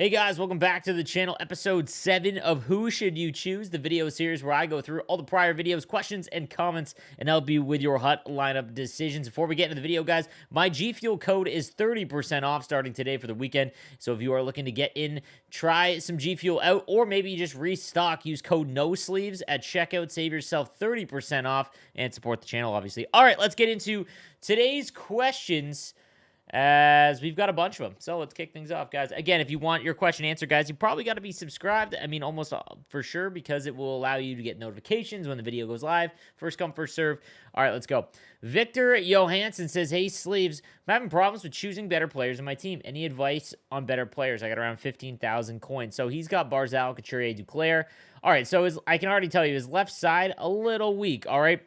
Hey guys, welcome back to the channel, episode 7 of Who Should You Choose, the video series where I go through all the prior videos, questions, and comments, and help you with your hut lineup decisions. Before we get into the video, guys, my G Fuel code is 30% off starting today for the weekend. So if you are looking to get in, try some G Fuel out, or maybe you just restock, use code NOSLEEVES at checkout, save yourself 30% off, and support the channel, obviously. All right, let's get into today's questions, as we've got a bunch of them. So let's kick things off, guys. Again, if you want your question answered, guys, you probably got to be subscribed. I mean, almost for sure, because it will allow you to get notifications when the video goes live. First come, first serve. All right, let's go. Victor Johansson says, hey, Sleeves, I'm having problems with choosing better players in my team. Any advice on better players? I got around 15,000 coins. So he's got Barzal, Couturier, Duclair. All right, so I can already tell you his left side, a little weak, all right?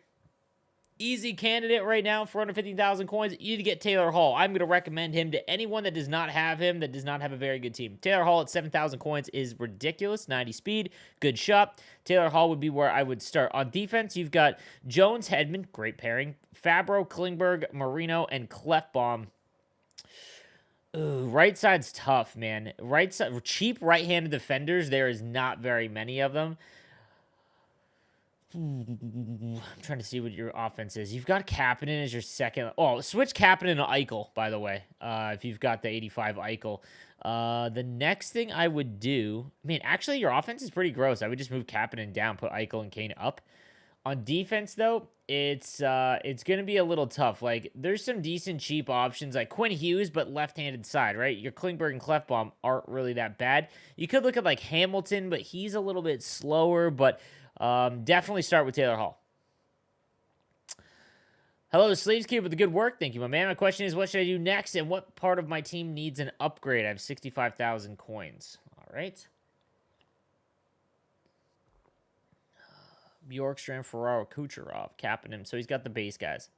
Easy candidate right now for under 15,000 coins. You need to get Taylor Hall. I'm going to recommend him to anyone that does not have him, that does not have a very good team. Taylor Hall at 7,000 coins is ridiculous. 90 speed, good shot. Taylor Hall would be where I would start. On defense, you've got Jones, Hedman, great pairing. Fabro, Klingberg, Marino, and Clefbaum. Ooh, right side's tough, man. Right side, cheap right-handed defenders, there is not very many of them. I'm trying to see what your offense is. You've got Kapanen as your second. Oh, switch Kapanen to Eichel, by the way, if you've got the 85 Eichel. The next thing I would do, actually, your offense is pretty gross. I would just move Kapanen down, put Eichel and Kane up. On defense, though, it's going to be a little tough. Like, there's some decent cheap options, like Quinn Hughes, but left-handed side, right? Your Klingberg and Clefbaum aren't really that bad. You could look at, like, Hamilton, but he's a little bit slower, but definitely start with Taylor Hall. Hello, Sleeves Cube with the good work. Thank you, my man. My question is, what should I do next, and what part of my team needs an upgrade? I have 65,000 coins. All right. Bjorkstrand, Ferraro, Kucherov, Kapanen. So he's got the base guys.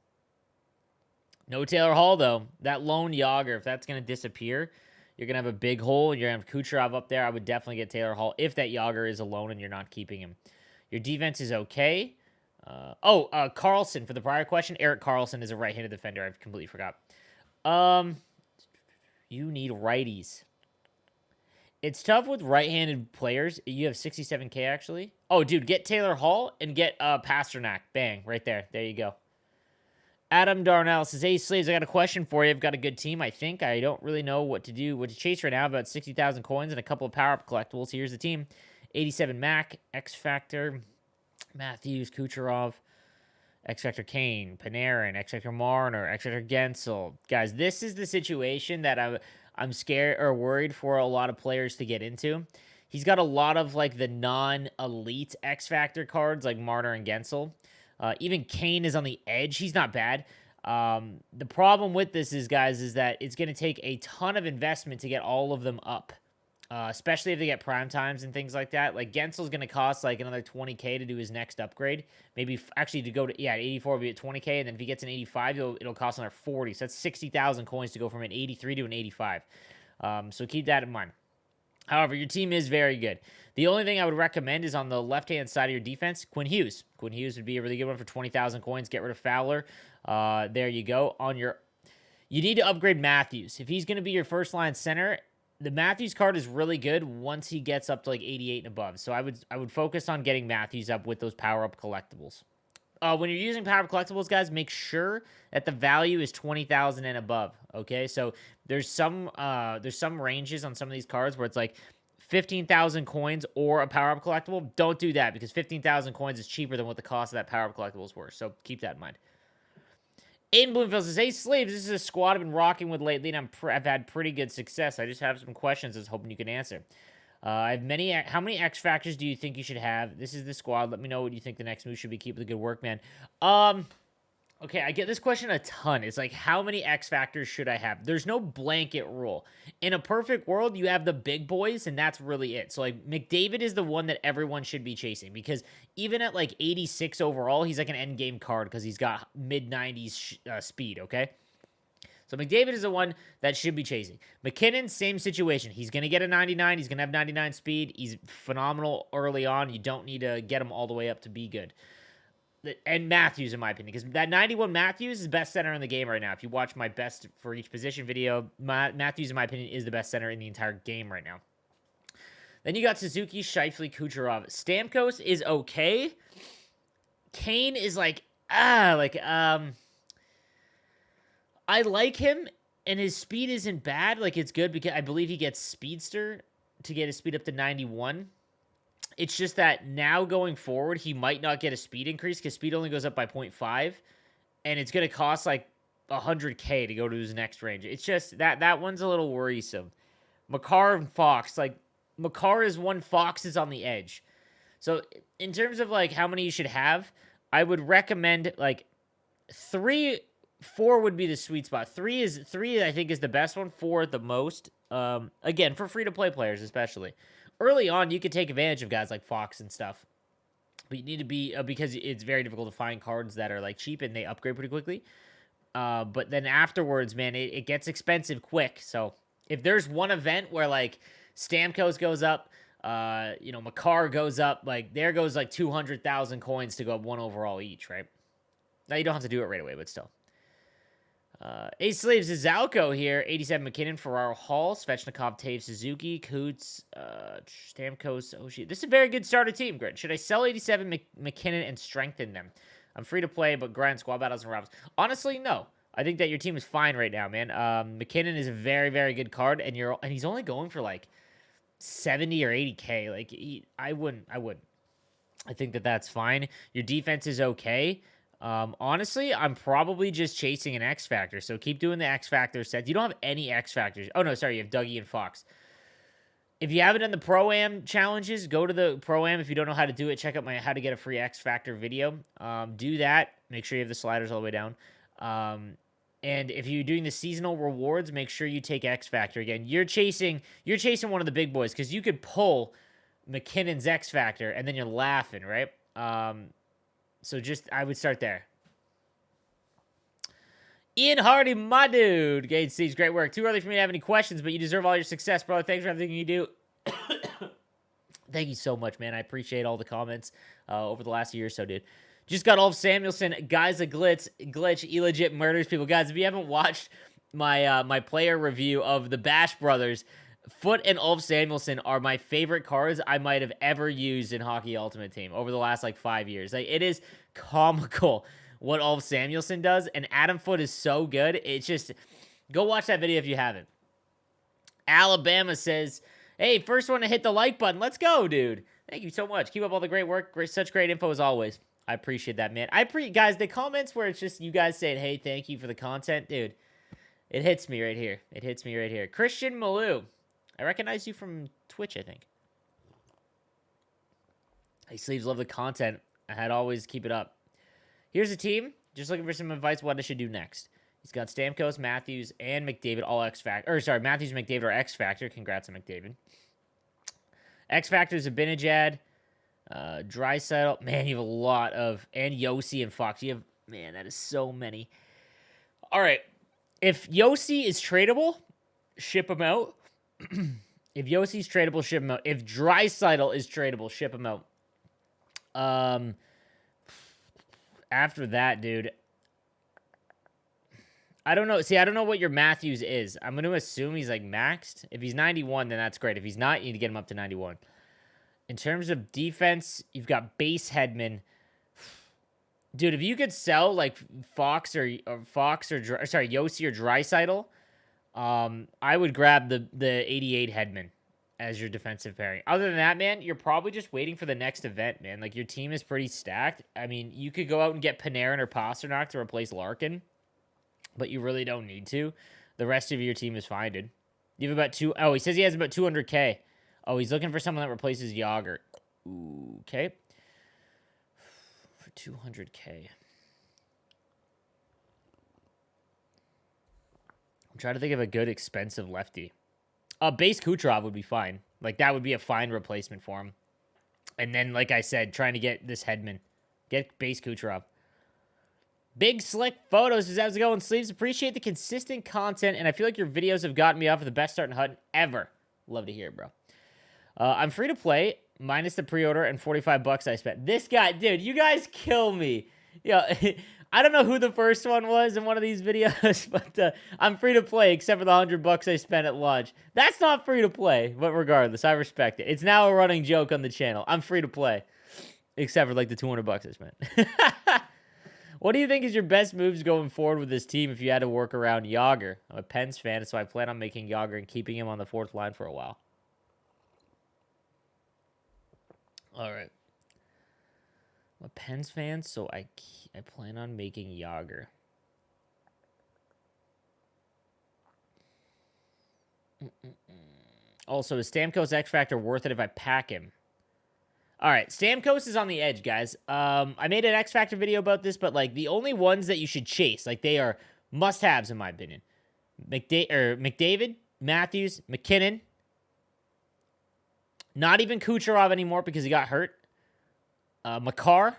No Taylor Hall, though. That lone Yager, if that's going to disappear, you're going to have a big hole, and you're going to have Kucherov up there. I would definitely get Taylor Hall if that Yager is alone and you're not keeping him. Your defense is okay. Carlson, for the prior question, Eric Carlson is a right-handed defender. I completely forgot. You need righties. It's tough with right-handed players. You have 67K, actually. Oh, dude, get Taylor Hall and get Pasternak. Bang, right there. There you go. Adam Darnell says, hey, Slaves, I got a question for you. I've got a good team, I think. I don't really know what to do, what to chase right now. About 60,000 coins and a couple of power-up collectibles. Here's the team. 87 Mac, XFactor, Matthews, Kucherov, XFactor Kane, Panarin, XFactor Marner, XFactor Gensel. Guys, this is the situation that I'm scared or worried for a lot of players to get into. He's got a lot of like the non-elite XFactor cards like Marner and Gensel. Even Kane is on the edge. He's not bad. The problem with this is, guys, is that it's going to take a ton of investment to get all of them up. Especially if they get prime times and things like that. Like, Gensel's going to cost, like, another 20K to do his next upgrade. Maybe, actually, to go to, 84 will be at 20K, and then if he gets an 85, it'll cost another 40. So that's 60,000 coins to go from an 83 to an 85. So keep that in mind. However, your team is very good. The only thing I would recommend is on the left-hand side of your defense, Quinn Hughes. Quinn Hughes would be a really good one for 20,000 coins. Get rid of Fowler. There you go. You need to upgrade Matthews. If he's going to be your first-line center, the Matthews card is really good once he gets up to like 88 and above. So I would focus on getting Matthews up with those power-up collectibles. When you're using power-up collectibles, guys, make sure that the value is 20,000 and above, okay? So there's some ranges on some of these cards where it's like 15,000 coins or a power-up collectible. Don't do that because 15,000 coins is cheaper than what the cost of that power-up collectibles were. So keep that in mind. Aiden Bloomfield says, hey, Slaves, this is a squad I've been rocking with lately, and I've had pretty good success. I just have some questions I was hoping you can answer. I have many. How many X Factors do you think you should have? This is the squad. Let me know what you think the next move should be. Keep the good work, man. Okay, I get this question a ton. It's like, how many X Factors should I have? There's no blanket rule. In a perfect world, you have the big boys, and that's really it. So, like, McDavid is the one that everyone should be chasing because even at, like, 86 overall, he's like an endgame card because he's got mid-90s speed, okay? So McDavid is the one that should be chasing. McKinnon, same situation. He's going to get a 99. He's going to have 99 speed. He's phenomenal early on. You don't need to get him all the way up to be good. And Matthews, in my opinion, because that 91 Matthews is the best center in the game right now. If you watch my best for each position video, Matthews, in my opinion, is the best center in the entire game right now. Then you got Suzuki, Scheifele, Kucherov. Stamkos is okay. Kane is like, I like him, and his speed isn't bad. Like, it's good because I believe he gets Speedster to get his speed up to 91. It's just that now going forward, he might not get a speed increase because speed only goes up by 0.5, and it's going to cost like 100K to go to his next range. It's just that one's a little worrisome. Makar and Fox, like, Makar is one, Fox is on the edge. So in terms of like how many you should have, I would recommend like 3, 4 would be the sweet spot. 3 I think is the best one. 4 the most. Again, for free to play players especially. Early on, you could take advantage of guys like Fox and stuff, but you need to be because it's very difficult to find cards that are like cheap and they upgrade pretty quickly. But then afterwards, man, it gets expensive quick. So if there's one event where like Stamkos goes up, Makar goes up, like there goes like 200,000 coins to go up 1 overall each, right? Now you don't have to do it right away, but still. Ace Sleeves is Zalco here. 87 McKinnon, Ferraro Hall, Svechnikov, Taves, Suzuki, Coots, Stamkos, Oshie. This is a very good starter team, Grit. Should I sell 87 McKinnon and strengthen them? I'm free to play, but grind squad battles and robs. Honestly, no. I think that your team is fine right now, man. McKinnon is a very, very good card, and he's only going for like 70 or 80K. Like I wouldn't. I think that's fine. Your defense is okay. Honestly, I'm probably just chasing an XFactor. So keep doing the XFactor sets. You don't have any XFactors. Oh no, sorry, you have Dougie and Fox. If you haven't done the Pro-Am challenges, go to the Pro-Am. If you don't know how to do it, check out my how to get a free XFactor video. Do that. Make sure you have the sliders all the way down. And if you're doing the seasonal rewards, make sure you take XFactor. Again, you're chasing one of the big boys because you could pull McKinnon's XFactor and then you're laughing, right? So I would start there. Ian Hardy, my dude. Gage Steve's great work. Too early for me to have any questions, but you deserve all your success, brother. Thanks for everything you do. Thank you so much, man. I appreciate all the comments over the last year or so, dude. Just got Ulf Samuelson. Guys, a glitch. Illegit murders people. Guys, if you haven't watched my my player review of the Bash Brothers, Foot and Ulf Samuelson are my favorite cards I might have ever used in Hockey Ultimate Team over the last, like, 5 years. Like, it is comical what Ulf Samuelson does, and Adam Foote is so good. It's just, go watch that video if you haven't. Alabama says, hey, first one to hit the like button. Let's go, dude. Thank you so much. Keep up all the great work. Such great info as always. I appreciate that, man. Guys, the comments where it's just you guys saying, hey, thank you for the content, dude, it hits me right here. It hits me right here. Christian Malou. I recognize you from Twitch, I think. Hey, Sleeves, love the content. I had always keep it up. Here's a team. Just looking for some advice what I should do next. He's got Stamkos, Matthews, and McDavid, all XFactor. Or, sorry, Matthews and McDavid are XFactor. Congrats on McDavid. XFactor is a Binajad. Draisaitl. Man, you have a lot of... And Yossi and Fox. You have... Man, that is so many. All right. If Yossi is tradable, ship him out. If Yossi's tradable, ship him out. If Draisaitl is tradable, ship him out. After that, dude, I don't know. See, I don't know what your Matthews is. I'm going to assume he's like maxed. If he's 91, then that's great. If he's not, you need to get him up to 91. In terms of defense, you've got Base Hedman. Dude, if you could sell like Yossi or Draisaitl, I would grab the 88 Hedman as your defensive pairing. Other than that, man, you're probably just waiting for the next event, man. Like, your team is pretty stacked. I mean, you could go out and get Panarin or Pasternak to replace Larkin, but you really don't need to. The rest of your team is fine, dude. You have about he says he has about 200K. Oh, he's looking for someone that replaces Yager. Ooh, okay. For 200K. I'm trying to think of a good, expensive lefty. Base Kucherov would be fine. Like, that would be a fine replacement for him. And then, like I said, trying to get this Hedman. Get Base Kucherov. Big Slick Photos says, how's it going, Sleeves? Appreciate the consistent content, and I feel like your videos have gotten me off of the best start in HUD ever. Love to hear it, bro. I'm free to play, minus the pre-order and $45 I spent. This guy, dude, you guys kill me. Yeah, I don't know who the first one was in one of these videos, but I'm free to play except for the $100 I spent at launch. That's not free to play, but regardless, I respect it. It's now a running joke on the channel. I'm free to play except for like the $200 I spent. What do you think is your best moves going forward with this team if you had to work around Yager? I'm a Pens fan, so I plan on making Yager and keeping him on the 4th line for a while. All right. I'm a Pens fan, so I plan on making Yager. Also, is Stamkos XFactor worth it if I pack him? All right, Stamkos is on the edge, guys. I made an XFactor video about this, but like the only ones that you should chase, like they are must-haves in my opinion. McDavid, Matthews, McKinnon. Not even Kucherov anymore because he got hurt. Makar.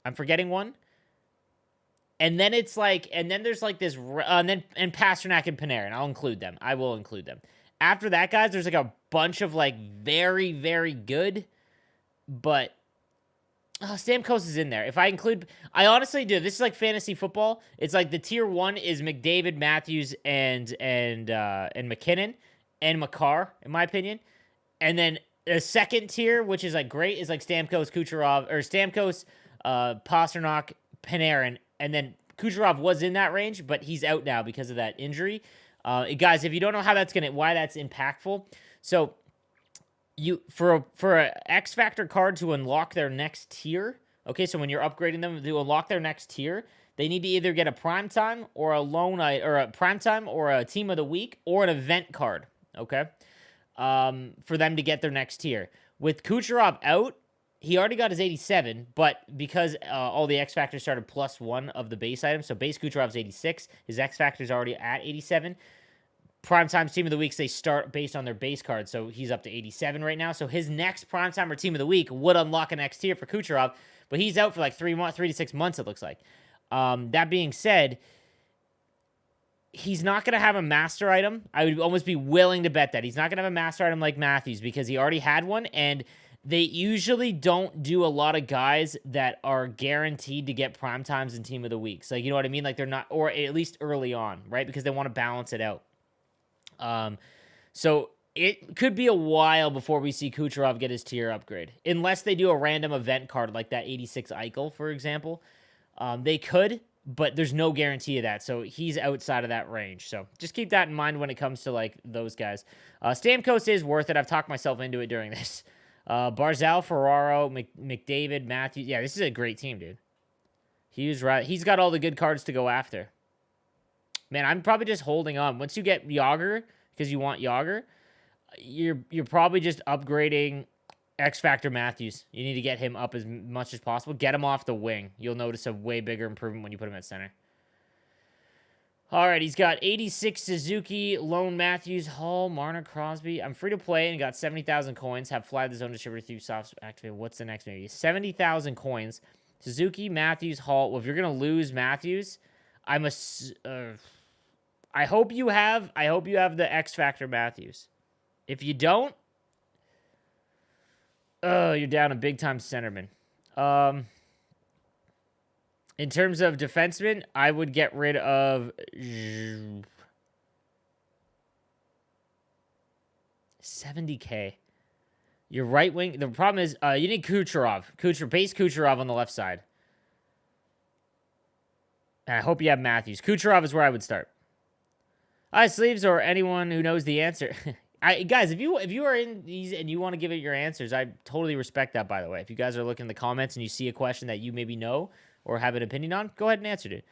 I'm forgetting one. And then it's like, and then there's like this, and Pasternak and Panarin. I'll include them. I will include them. After that, guys, there's like a bunch of like very, very good, but Stamkos is in there. If I include, I honestly do. This is like fantasy football. It's like the tier 1 is McDavid, Matthews, and McKinnon and Makar, in my opinion. And then the second tier, which is like great, is like Stamkos, Kucherov, or Stamkos, Pasternak, Panarin, and then Kucherov was in that range, but he's out now because of that injury. Guys, if you don't know how that's why that's impactful, so you for a XFactor card to unlock their next tier. Okay, so when you're upgrading them to unlock their next tier, they need to either get a primetime or a or a primetime or a team of the week or an event card. Okay. For them to get their next tier. With Kucherov out, he already got his 87, but because all the X-Factors started +1 of the base items, so base Kucherov's 86, his X-Factor's already at 87. Primetime's Team of the Weeks, they start based on their base card, so he's up to 87 right now. So his next Primetime or Team of the Week would unlock a next tier for Kucherov, but he's out for like 3 to 6 months, it looks like. That being said, he's not going to have a master item. I would almost be willing to bet that. He's not going to have a master item like Matthews because he already had one, and they usually don't do a lot of guys that are guaranteed to get prime times in Team of the Weeks. Like, you know what I mean? Like, they're not, or at least early on, right? Because they want to balance it out. So it could be a while before we see Kucherov get his tier upgrade. Unless they do a random event card like that 86 Eichel, for example. They could, but there's no guarantee of that. So he's outside of that range. So just keep that in mind when it comes to like those guys. Stamkos is worth it. I've talked myself into it during this. Barzal, Ferraro, McDavid, Matthews. Yeah, this is a great team, dude. He's right. He's got all the good cards to go after. Man, I'm probably just holding on. Once you get Yager, because you want Yager, you're probably just upgrading XFactor Matthews. You need to get him up as much as possible. Get him off the wing. You'll notice a way bigger improvement when you put him at center. All right, he's got 86 Suzuki, Lone Matthews, Hall, Marner, Crosby. I'm free to play and got 70,000 coins. Have fly the zone distributor through soft activate. What's the next maybe? 70,000 coins. Suzuki, Matthews, Hall. Well, if you're going to lose Matthews, I hope you have the XFactor Matthews. If you don't, you're down a big-time centerman. In terms of defensemen, I would get rid of 70K. Your right wing. The problem is you need Kucherov. Base Kucherov on the left side. And I hope you have Matthews. Kucherov is where I would start. Hi, Sleeves, or anyone who knows the answer. Guys, if you are in these and you want to give it your answers, I totally respect that, by the way. If you guys are looking in the comments and you see a question that you maybe know or have an opinion on, go ahead and answer it.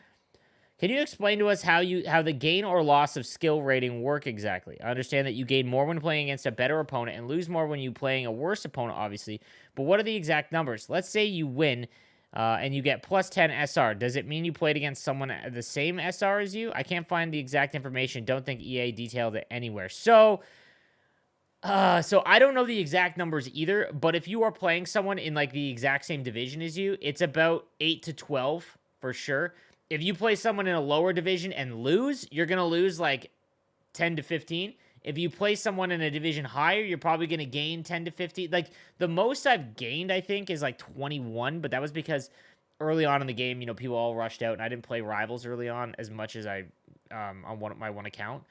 Can you explain to us how the gain or loss of skill rating work exactly? I understand that you gain more when playing against a better opponent and lose more when you playing a worse opponent, obviously. But what are the exact numbers? Let's say you win and you get plus 10 SR. Does it mean you played against someone the same SR as you? I can't find the exact information. Don't think EA detailed it anywhere. So I don't know the exact numbers either, but if you are playing someone in like the exact same division as you, it's about 8 to 12 for sure. If you play someone in a lower division and lose, you're going to lose like 10 to 15. If you play someone in a division higher, you're probably going to gain 10 to 15. Like the most I've gained, I think, is like 21, but that was because early on in the game, you know, people all rushed out, and I didn't play Rivals early on as much as I on my one account.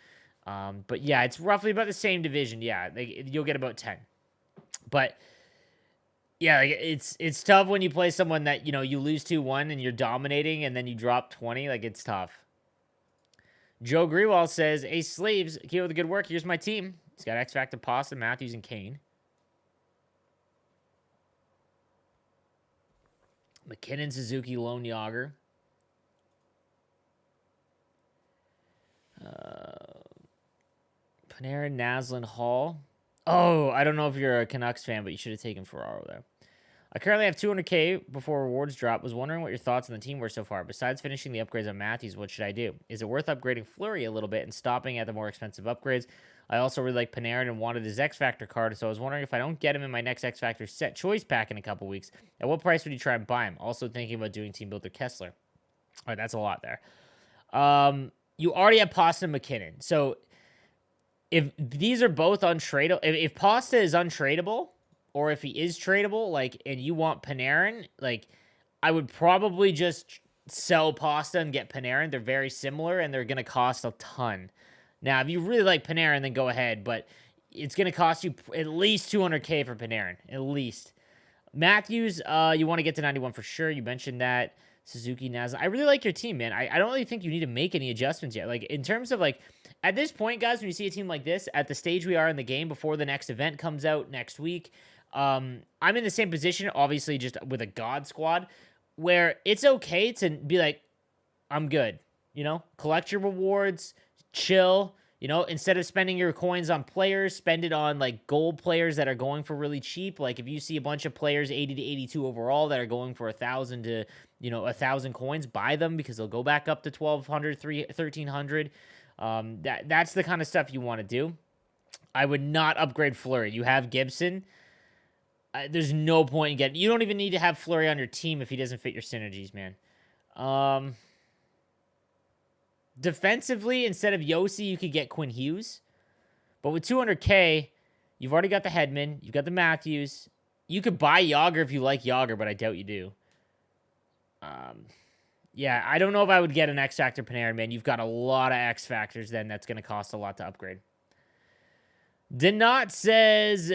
But yeah, it's roughly about the same division. Yeah, you'll get about 10. But yeah, like, it's tough when you play someone that, you know, you lose 2-1 and you're dominating, and then you drop 20. Like, it's tough. Joe Grewal says, "Hey, Sleeves, keep up the good work. Here's my team." He's got XFactor, Pasta, Matthews, and Kane. McKinnon, Suzuki, Lone Yager. Panarin, Naslin, Hall. Oh, I don't know if you're a Canucks fan, but you should have taken Ferraro there. I currently have 200K before rewards drop. Was wondering what your thoughts on the team were so far. Besides finishing the upgrades on Matthews, what should I do? Is it worth upgrading Fleury a little bit and stopping at the more expensive upgrades? I also really like Panarin and wanted his XFactor card, so I was wondering if I don't get him in my next XFactor set choice pack in a couple weeks, at what price would you try and buy him? Also thinking about doing Team Builder Kessler. All right, that's a lot there. You already have Pasta and McKinnon. So if these are both untradeable, if Pasta is untradeable, or if he is tradable, like, and you want Panarin, like, I would probably just sell Pasta and get Panarin. They're very similar, and they're going to cost a ton. Now, if you really like Panarin, then go ahead, but it's going to cost you at least 200K for Panarin, at least. Matthews, you want to get to 91 for sure. You mentioned that. Suzuki, Naz. I really like your team, man. I don't really think you need to make any adjustments yet. Like, in terms of, like, at this point, guys, when you see a team like this, at the stage we are in the game before the next event comes out next week, I'm in the same position, obviously, just with a God squad, where it's okay to be like, I'm good, you know? Collect your rewards, chill, you know? Instead of spending your coins on players, spend it on, like, gold players that are going for really cheap. Like, if you see a bunch of players 80 to 82 overall that are going for 1,000 to, you know, 1,000 coins, buy them because they'll go back up to 1,200, 1,300. That's the kind of stuff you want to do. I would not upgrade Fleury. You have Gibson. There's no point in getting... You don't even need to have Fleury on your team if he doesn't fit your synergies, man. Defensively, instead of Yossi, you could get Quinn Hughes. But with 200K, you've already got the Hedman. You've got the Matthews. You could buy Yager if you like Yager, but I doubt you do. Yeah, I don't know if I would get an XFactor Panarin, man. You've got a lot of XFactors then that's going to cost a lot to upgrade. Denot says,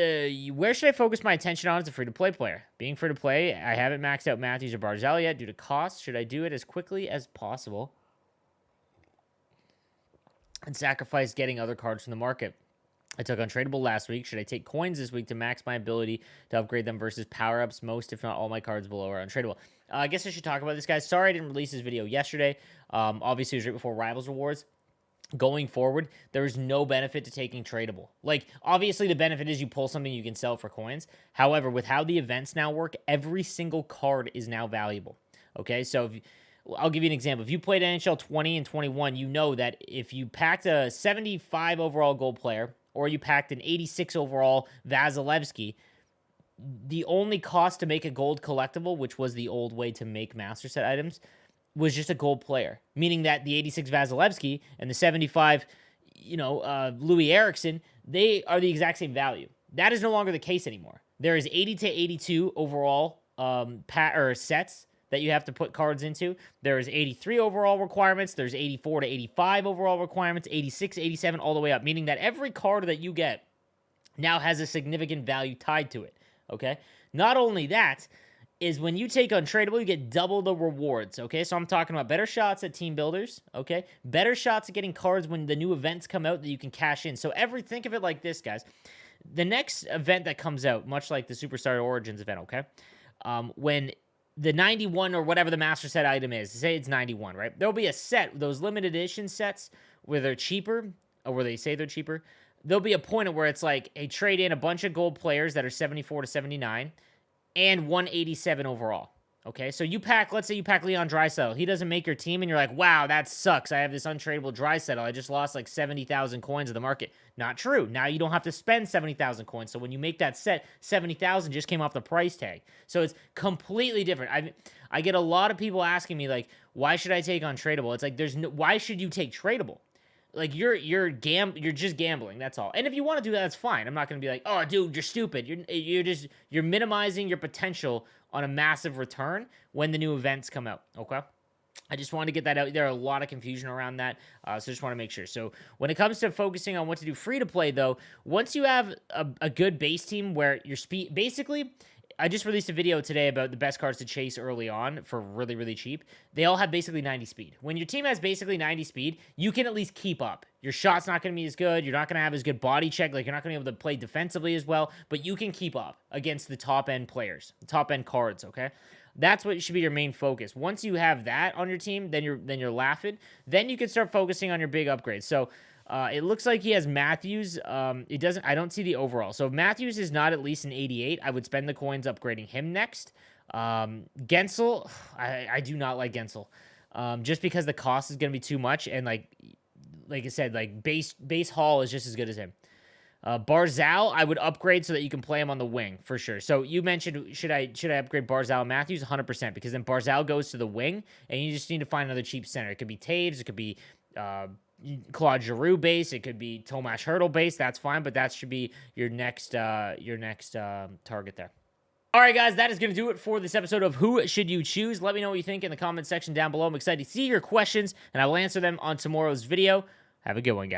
where should I focus my attention on as a free-to-play player? Being free-to-play, I haven't maxed out Matthews or Barzal yet due to cost. Should I do it as quickly as possible and sacrifice getting other cards from the market? I took on Tradeable last week. Should I take coins this week to max my ability to upgrade them versus power-ups? Most, if not all, my cards below are untradeable. I guess I should talk about this, guys. Sorry I didn't release this video yesterday. Obviously, it was right before Rivals Rewards. Going forward, there is no benefit to taking Tradeable. Like, obviously, the benefit is you pull something you can sell for coins. However, with how the events now work, every single card is now valuable. Okay, so I'll give you an example. If you played NHL 20 and 21, you know that if you packed a 75 overall gold player or you packed an 86 overall Vasilevsky, the only cost to make a gold collectible, which was the old way to make master set items, was just a gold player, meaning that the 86 Vasilevsky and the 75, Louis Eriksson, they are the exact same value. That is no longer the case anymore. There is 80 to 82 overall sets that you have to put cards into. There is 83 overall requirements. There's 84 to 85 overall requirements, 86, 87, all the way up, meaning that every card that you get now has a significant value tied to it, okay? Not only that, is when you take Untradeable, you get double the rewards, okay? So I'm talking about better shots at team builders, okay? Better shots at getting cards when the new events come out that you can cash in. So think of it like this, guys. The next event that comes out, much like the Superstar Origins event, okay? When the 91 or whatever the master set item is, say it's 91, right? There'll be a set, those limited edition sets where they're cheaper, or where they say they're cheaper. There'll be a point where it's like, hey, trade in a bunch of gold players that are 74 to 79, and 187 overall, okay? So let's say you pack Leon Draisaitl. He doesn't make your team, and you're like, wow, that sucks. I have this untradeable Draisaitl. I just lost like 70,000 coins in the market. Not true. Now you don't have to spend 70,000 coins. So when you make that set, 70,000 just came off the price tag. So it's completely different. I get a lot of people asking me, like, why should I take Untradeable? It's like, why should you take Tradeable? like you're just gambling. That's all. And if you want to do that, that's fine. I'm not gonna be like, oh, dude, you're stupid. You're minimizing your potential on a massive return when the new events come out. Okay. I just want to get that out. There are a lot of confusion around that, so just want to make sure. So when it comes to focusing on what to do free to play, though, once you have a good base team where your speed, basically, I just released a video today about the best cards to chase early on for really, really cheap. They all have basically 90 speed. When your team has basically 90 speed, you can at least keep up. Your shot's not going to be as good. You're not going to have as good body check. Like, you're not going to be able to play defensively as well, but you can keep up against the top-end players, top-end cards, okay? That's what should be your main focus. Once you have that on your team, then you're laughing. Then you can start focusing on your big upgrades. So it looks like he has Matthews. It doesn't. I don't see the overall. So if Matthews is not at least an 88, I would spend the coins upgrading him next. Gensel, I do not like Gensel, just because the cost is going to be too much, and like I said, like base haul is just as good as him. Barzal, I would upgrade so that you can play him on the wing for sure. So you mentioned, should I upgrade Barzal and Matthews? 100%, because then Barzal goes to the wing, and you just need to find another cheap center. It could be Taves, it could be Claude Giroux base, it could be Tomas Hertl base. That's fine, but that should be your next target there. All right, guys, that is going to do it for this episode of Who Should You Choose? Let me know what you think in the comment section down below. I'm excited to see your questions, and I will answer them on tomorrow's video. Have a good one, guys.